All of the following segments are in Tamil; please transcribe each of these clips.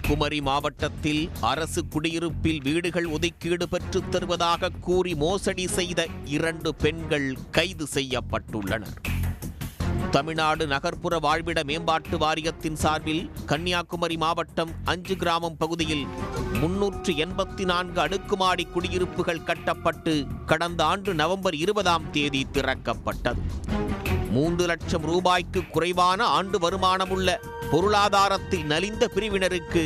குமரி மாவட்டத்தில் அரசு குடியிருப்பில் வீடுகள் ஒதுக்கீடு பெற்றுத் தருவதாக கூறி மோசடி செய்த 2 பெண்கள் கைது செய்யப்பட்டுள்ளனர். தமிழ்நாடு நகர்ப்புற வாழ்விட மேம்பாட்டு வாரியத்தின் சார்பில் கன்னியாகுமரி மாவட்டம் 5 கிராமம் பகுதியில் 384 அடுக்குமாடி குடியிருப்புகள் கட்டப்பட்டு கடந்த ஆண்டு நவம்பர் 20ஆம் தேதி திறக்கப்பட்டது. 3 லட்சம் ரூபாய்க்கு குறைவான ஆண்டு வருமானமுள்ள பொருளாதாரத்தில் நலிந்த பிரிவினருக்கு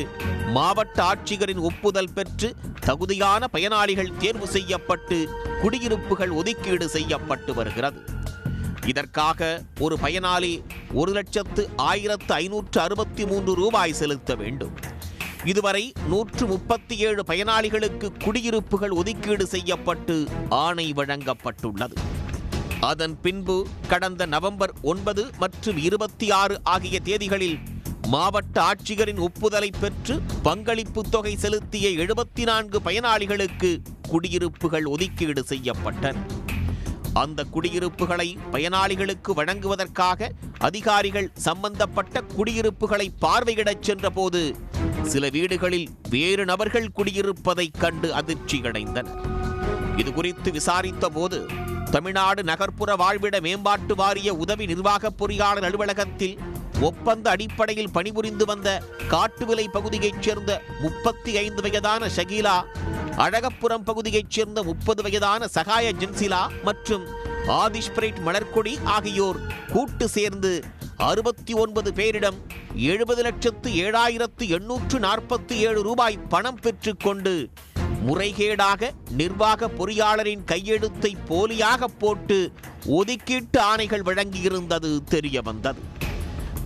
மாவட்ட ஆட்சியரின் ஒப்புதல் பெற்று தகுதியான பயனாளிகள் தேர்வு செய்யப்பட்டு குடியிருப்புகள் ஒதுக்கீடு செய்யப்பட்டு வருகிறது. இதற்காக ஒரு பயனாளி 1,1563 ரூபாய் செலுத்த வேண்டும். இதுவரை 137 பயனாளிகளுக்கு குடியிருப்புகள் ஒதுக்கீடு செய்யப்பட்டு ஆணை வழங்கப்பட்டுள்ளது. அதன் பின்பு கடந்த நவம்பர் 9 மற்றும் 26 ஆகிய தேதிகளில் மாவட்ட ஆட்சியரின் ஒப்புதலை பெற்று பங்களிப்பு தொகை செலுத்திய 74 பயனாளிகளுக்கு குடியிருப்புகள் ஒதுக்கீடு செய்யப்பட்டன. அந்த குடியிருப்புகளை பயனாளிகளுக்கு வழங்குவதற்காக அதிகாரிகள் சம்பந்தப்பட்ட குடியிருப்புகளை பார்வையிடச் சென்றபோது சில வீடுகளில் வேறு நபர்கள் குடியிருப்பதைக் கண்டு அதிர்ச்சியடைந்தனர். இதுகுறித்து விசாரித்த போது தமிழ்நாடு நகர்ப்புற வாழ்விட மேம்பாட்டு வாரிய உதவி நிர்வாக பொறியாளர் அலுவலகத்தில் ஒப்பந்த அடிப்படையில் பணிபுரிந்து வந்த காட்டுவிலை பகுதியைச் சேர்ந்த 35 வயதான ஷகீலா, அழகப்புறம் பகுதியைச் சேர்ந்த 30 வயதான சகாய ஜென்சிலா மற்றும் ஆதிஷ்பிரைட் மலர்கொடி ஆகியோர் கூட்டு சேர்ந்து 69 பேரிடம் 70,07,847 ரூபாய் பணம் பெற்றுக்கொண்டு முறைகேடாக நிர்வாக பொறியாளரின் கையெழுத்தை போலியாக போட்டு ஒதுக்கீட்டு ஆணைகள் வழங்கியிருந்தது தெரிய வந்தது.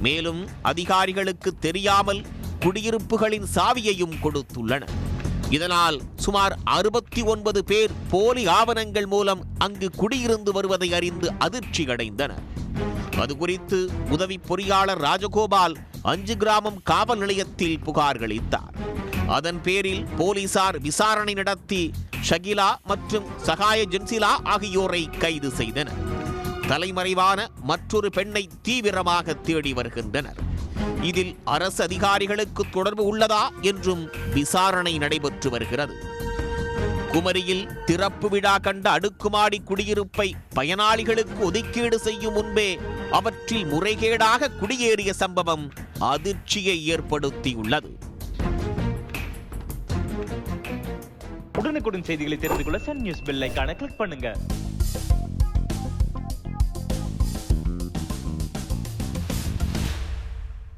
மேலும் அதிகாரிகளுக்கு தெரியாமல் குடியிருப்புகளின் சாவியையும் கொடுத்துள்ளனர். இதனால் சுமார் 69 பேர் போலி ஆவணங்கள் மூலம் அங்கு குடியிருந்து வருவதை அறிந்து அதிர்ச்சி அடைந்தனர். அதுகுறித்து உதவி பொறியாளர் ராஜகோபால் 5 கிராமம் காவல் நிலையத்தில் புகார் அளித்தார். அதன் பேரில் போலீசார் விசாரணை நடத்தி ஷகிலா மற்றும் சகாய ஜென்சிலா ஆகியோரை கைது செய்தனர். தலைமறைவான மற்றொரு பெண்ணை தீவிரமாக தேடி வருகின்றனர். இதில் அரசு அதிகாரிகளுக்கு தொடர்பு உள்ளதா என்றும் விசாரணை நடைபெற்று வருகிறது. குமரியில் திறப்பு விழா கண்ட அடுக்குமாடி குடியிருப்பை பயனாளிகளுக்கு ஒதுக்கீடு செய்யும் முன்பே அவற்றில் முறைகேடாக குடியேறிய சம்பவம் அதிர்ச்சியை ஏற்படுத்தியுள்ளது. உடனுக்குடன் செய்திகளை தெரிந்து கொள்ள சன் நியூஸ் பெல் ஐகானை கிளிக் பண்ணுங்க.